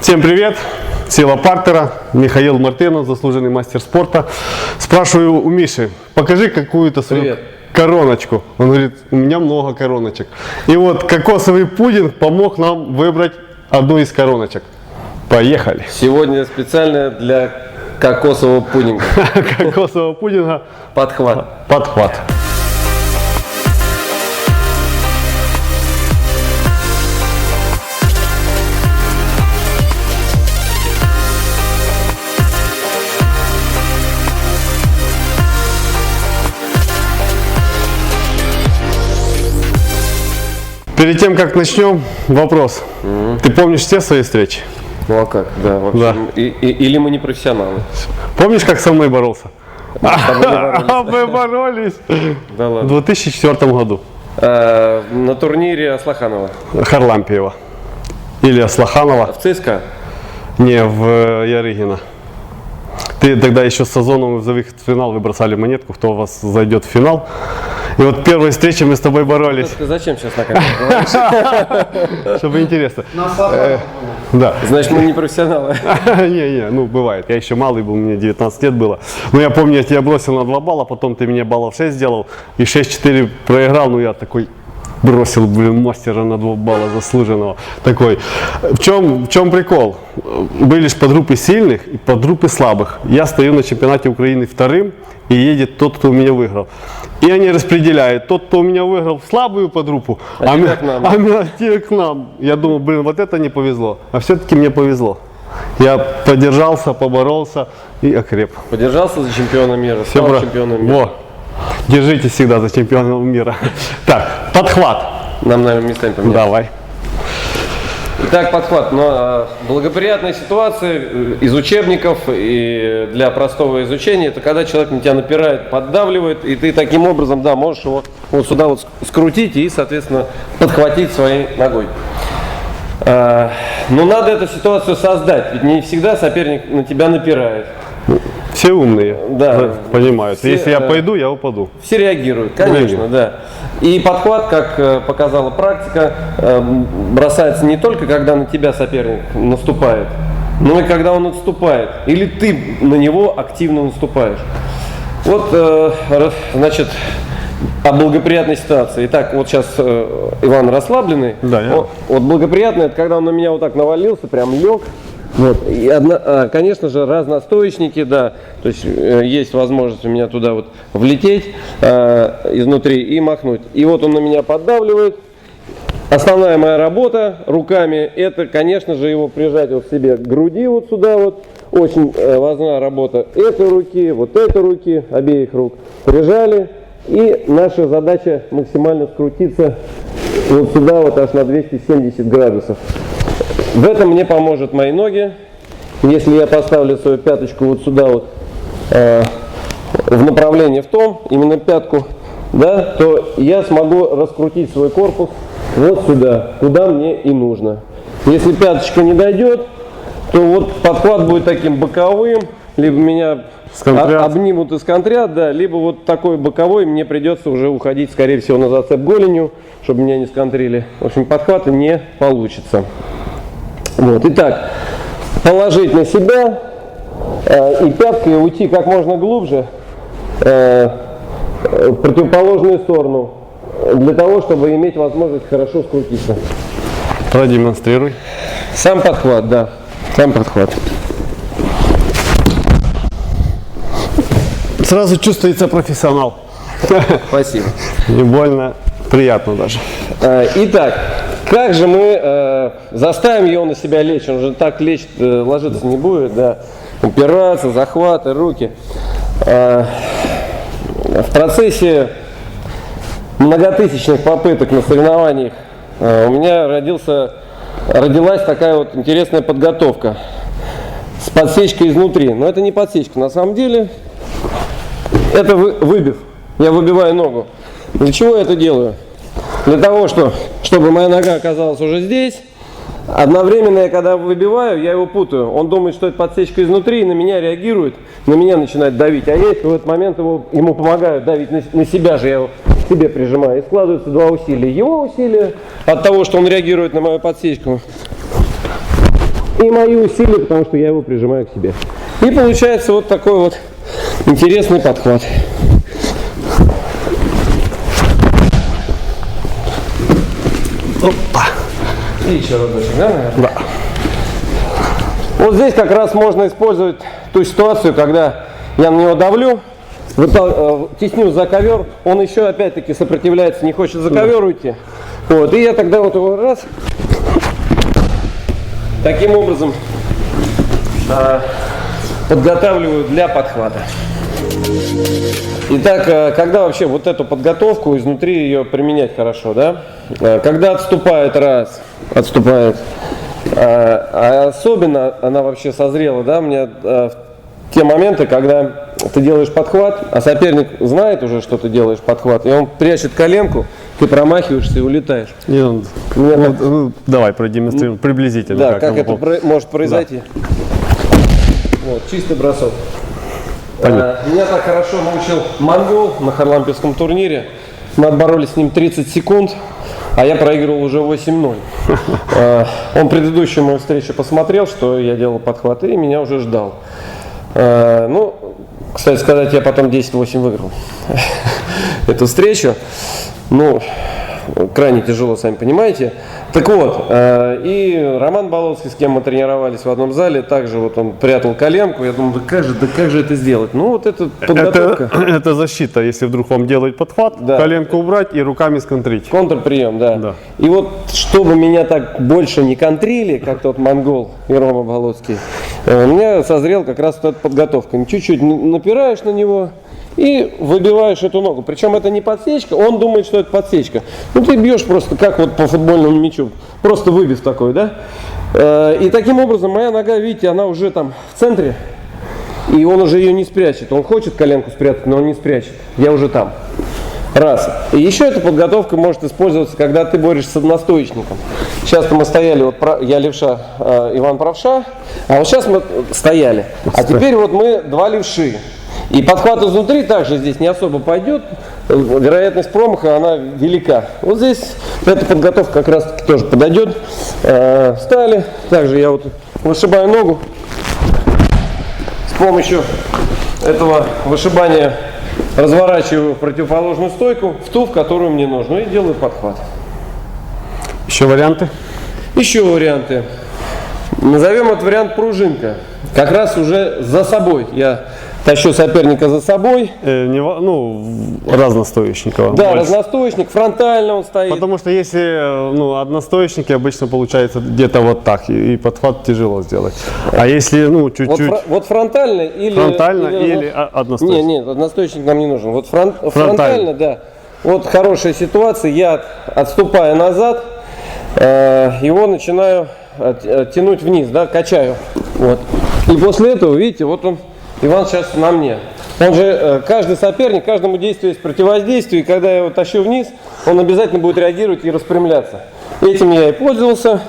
Всем привет! Сила партера, Михаил Мартынов, заслуженный мастер спорта. Спрашиваю у Миши, покажи какую-то свою короночку. Он говорит, у меня много короночек. И вот кокосовый пудинг помог нам выбрать одну из короночек. Поехали! Сегодня специально для кокосового пудинга. Кокосового пудинга. Подхват. Подхват. Перед тем, как начнем, вопрос. Ты помнишь все свои встречи? Ну а как? Да, в общем, Да. Или мы не профессионалы. Помнишь, как со мной боролся? Мы Мы боролись Да в ладно. 2004 году. На турнире Аслаханова. Харлампиева. Или Аслаханова. В ЦСКА. Не, в Ярыгина. Ты тогда еще с Сазоновым в финал вы бросали монетку, кто у вас зайдет в финал. И вот первой встречи мы с тобой боролись. Ты зачем сейчас на камеру? Чтобы интересно. Да. Значит, мы не профессионалы. Не, ну бывает. Я еще малый был, мне 19 лет было. Но я помню, я тебя бросил на 2 балла, потом ты мне баллов 6 сделал и 6-4 проиграл. Ну я такой бросил, мастера на 2 балла заслуженного. Такой. В чем прикол? Были же подгруппы сильных и подгруппы слабых. Я стою на чемпионате Украины вторым, и едет тот, кто у меня выиграл. И они распределяют. Тот, кто у меня выиграл, в слабую подгруппу, а те к нам. Я думал, блин, вот это не повезло. А все-таки мне повезло. Я подержался, поборолся и окреп. Подержался за чемпиона мира, стал чемпионом мира. Во. Держитесь всегда за чемпионом мира. Так, подхват. Нам, наверное, местами поменять. Давай. Итак, подхват. Но благоприятная ситуация из учебников и для простого изучения, это когда человек на тебя напирает, поддавливает, и ты таким образом, да, можешь его вот сюда вот скрутить и, соответственно, подхватить своей ногой. Но надо эту ситуацию создать, ведь не всегда соперник на тебя напирает. Все умные, Да. понимают. Все, если я пойду, я упаду. Все реагируют, конечно, да. И подхват, как показала практика, бросается не только когда на тебя соперник наступает, но и когда он отступает. Или ты на него активно наступаешь. Вот, значит, о благоприятной ситуации. Итак, вот сейчас Иван расслабленный. Да, вот благоприятно, это когда он на меня вот так навалился, прям лег. Вот. И конечно же, разностоечники, да, то есть есть возможность у меня туда вот влететь изнутри и махнуть. И вот он на меня поддавливает. Основная моя работа руками, это, конечно же, его прижать вот к себе к груди вот сюда вот. Очень важна работа этой руки, обеих рук. Прижали. И наша задача максимально скрутиться вот сюда вот аж на 270 градусов. В этом мне поможет мои ноги. Если я поставлю свою пяточку вот сюда вот в направлении в том, именно пятку, да, то я смогу раскрутить свой корпус вот сюда, куда мне и нужно. Если пяточка не дойдет, то вот подхват будет таким боковым, либо меня обнимут и сконтрят, да, либо вот такой боковой, мне придется уже уходить, скорее всего, на зацеп голенью, чтобы меня не сконтрили. В общем, подхвата не получится. Вот. Итак, положить на себя и пяткой уйти как можно глубже в противоположную сторону, для того, чтобы иметь возможность хорошо скрутиться. Продемонстрируй. Сам подхват, да, сам подхват. Сразу чувствуется профессионал. Спасибо. Не больно, приятно даже. Итак, как же мы заставим его на себя лечь? Он же так лечь, ложиться не будет, да. Упираться, захваты, руки. В процессе многотысячных попыток на соревнованиях у меня родилась такая вот интересная подготовка с подсечкой изнутри. Но это не подсечка, на самом деле это выбив. Я выбиваю ногу. Для чего я это делаю? Для того, чтобы моя нога оказалась уже здесь. Одновременно, я когда выбиваю, я его путаю. Он думает, что это подсечка изнутри, и на меня реагирует, на меня начинает давить. А я в этот момент ему помогаю давить на себя же, я его к себе прижимаю. И складываются два усилия. Его усилие от того, что он реагирует на мою подсечку. и мои усилия, потому что я его прижимаю к себе. И получается вот такой вот интересный подхват. Опа. И еще разочек, да, наверное? Да. Вот здесь как раз можно использовать ту ситуацию, когда я на него давлю, тесню за ковер, он еще опять-таки сопротивляется, не хочет за ковер уйти. Вот, и я тогда вот его раз, таким образом подготавливаю для подхвата. Итак, когда вообще вот эту подготовку изнутри ее применять хорошо, да? Когда отступает раз, отступает, а особенно она вообще созрела, да, мне в те моменты, когда ты делаешь подхват, а соперник знает уже, что ты делаешь подхват, и он прячет коленку, ты промахиваешься и улетаешь. Давай продемонстрируем приблизительно. Да, как это может произойти. Да. Вот, чистый бросок. Меня так хорошо научил монгол на харлампийском турнире. Мы отборолись с ним 30 секунд, а я проигрывал уже 8-0. Он предыдущую мою встречу посмотрел, что я делал подхваты, и меня уже ждал. Ну, кстати сказать, я потом 10-8 выиграл эту встречу. Ну, крайне тяжело, сами понимаете. Так вот, и Роман Болоцкий, с кем мы тренировались в одном зале, также вот он прятал коленку. Я думал, да как же это сделать? Ну, вот это подготовка. Это защита, если вдруг вам делают подхват, да. Коленку убрать и руками сконтрить. Контрприем, да. Да. И вот, чтобы меня так больше не контрили, как тот монгол и Рома Болоцкий, у меня созрел как раз вот эта подготовка. Чуть-чуть напираешь на него и выбиваешь эту ногу. Причем это не подсечка, он думает, что это подсечка. Ну ты бьешь просто как вот по футбольному мячу, просто выбив такой, да? И таким образом моя нога, видите, она уже там в центре, и он уже ее не спрячет. Он хочет коленку спрятать, но он не спрячет. Я уже там. Раз. И еще эта подготовка может использоваться, когда ты борешься с одностоечником. Сейчас мы стояли, вот я левша, Иван правша, а вот сейчас мы стояли. А теперь вот мы два левши. И подхват изнутри также здесь не особо пойдет, вероятность промаха она велика. Вот здесь эта подготовка как раз таки тоже подойдет. Встали, также я вот вышибаю ногу. С помощью этого вышибания разворачиваю в противоположную стойку, в ту, в которую мне нужно, и делаю подхват. Еще варианты? Еще варианты. Назовем этот вариант пружинка. Как раз уже за собой я тащу соперника за собой. Разностоечникова. Да, больше. Разностоечник, фронтально он стоит. Потому что если одностоечники, обычно получается где-то вот так, и подхват тяжело сделать. А если чуть-чуть... Вот фронтально или... Фронтально или одностоечник? Нет, одностоечник нам не нужен. Вот фронтально, да. Вот хорошая ситуация, я отступаю назад, его начинаю тянуть вниз, да, качаю. Вот. И после этого, видите, вот он, Иван сейчас на мне. Он же, каждый соперник, каждому действию есть противодействие, и когда я его тащу вниз, он обязательно будет реагировать и распрямляться. Этим я и пользовался.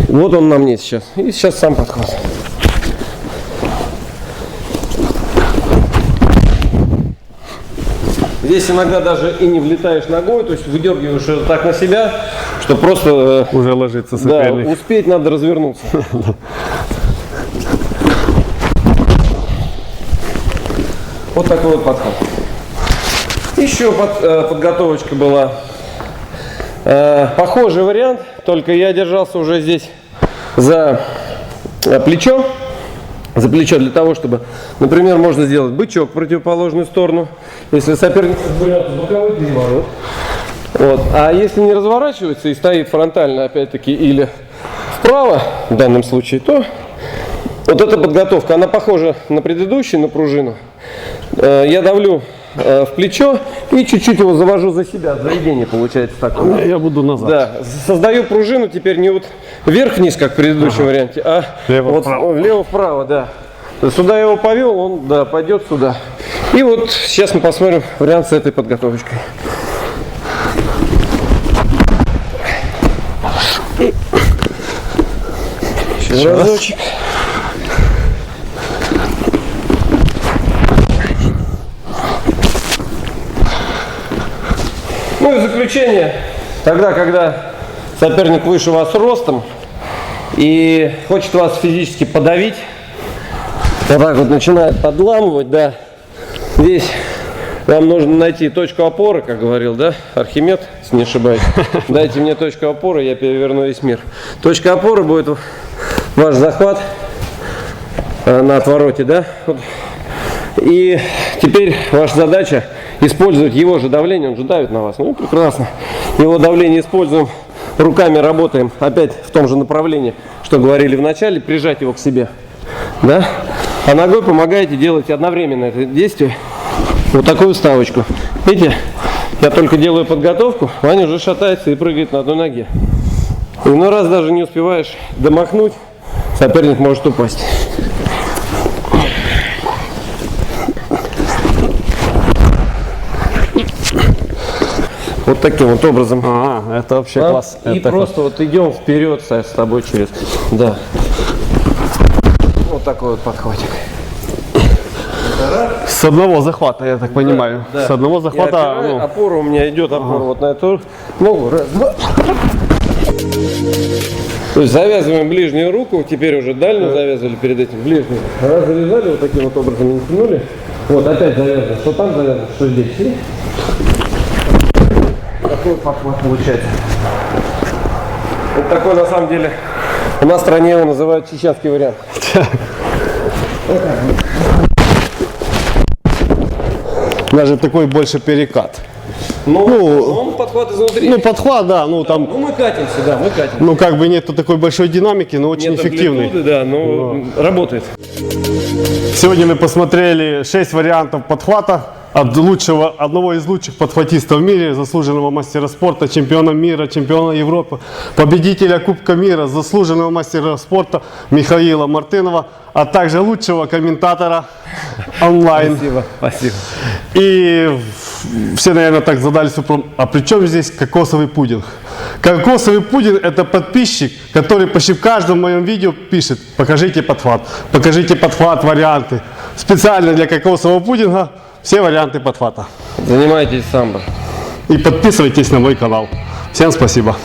Вот он на мне сейчас. И сейчас сам подхват. Здесь иногда даже и не влетаешь ногой, то есть выдергиваешь это так на себя, что просто уже ложится соперник. Да, успеть надо развернуться. Вот такой вот подход. Еще подготовочка была. Похожий вариант, только я держался уже здесь за плечо. За плечо для того, чтобы, например, можно сделать бычок в противоположную сторону. Если соперник боковой переворот. Вот. А если не разворачивается и стоит фронтально, опять-таки, или вправо, в данном случае, то вот эта подготовка, она похожа на предыдущую, на пружину. Я давлю в плечо и чуть-чуть его завожу за себя. Заведение получается такое. Я буду назад. Да. Создаю пружину теперь не вот вверх-вниз, как в предыдущем варианте, а влево-вправо, да. Сюда я его повел, он пойдет сюда. И вот сейчас мы посмотрим вариант с этой подготовочкой. Еще разочек. Ну и в заключение, тогда, когда соперник выше вас ростом, и хочет вас физически подавить. Вот так вот начинает подламывать, да. Здесь вам нужно найти точку опоры, как говорил, да, Архимед, если не ошибаюсь. Дайте мне точку опоры, я переверну весь мир. Точка опоры будет ваш захват на отвороте, да. Вот. И теперь ваша задача использовать его же давление, он же давит на вас. Ну прекрасно. Его давление используем, руками работаем, опять в том же направлении, что говорили в начале, прижать его к себе, да. А ногой помогаете делать одновременно это действие. Вот такую вставочку. Видите, я только делаю подготовку, Ваня уже шатается и прыгает на одной ноге. И иной раз даже не успеваешь домахнуть, соперник может упасть. Вот таким вот образом. Это вообще А? класс. И Это просто вот идем вперед с тобой через. Да. Вот такой вот подхватик. с одного захвата, я так понимаю. Да. С одного захвата. Я опора у меня идет, опора вот на эту ногу. Раз, два. То есть завязываем ближнюю руку, теперь уже дальнюю завязывали перед этим ближнюю. Раз завязали, вот таким вот образом натянули. Вот опять завязываем, что там завязано, что здесь. И такой подхват получается. Вот такой на самом деле у нас в стране его называют чеченский вариант. Даже такой больше перекат. Ну, он подхват изнутри. Ну, подхват, да, ну там, Ну, мы катимся, да, мы катимся. ну как бы нету такой большой динамики, но очень Нет эффективный. амплитуды, да, но работает. Сегодня мы посмотрели 6 вариантов подхвата от одного из лучших подхватистов в мире, заслуженного мастера спорта, чемпиона мира, чемпиона Европы, победителя Кубка мира, заслуженного мастера спорта Михаила Мартынова, а также лучшего комментатора онлайн. Спасибо, спасибо. И все, наверное, так задались вопросом, а при чем здесь кокосовый пудинг? Кокосовый пудинг – это подписчик, который почти в каждом моем видео пишет: покажите подхват, варианты. Специально для кокосового пудинга все варианты подхвата. Занимайтесь самбо. И подписывайтесь на мой канал. Всем спасибо.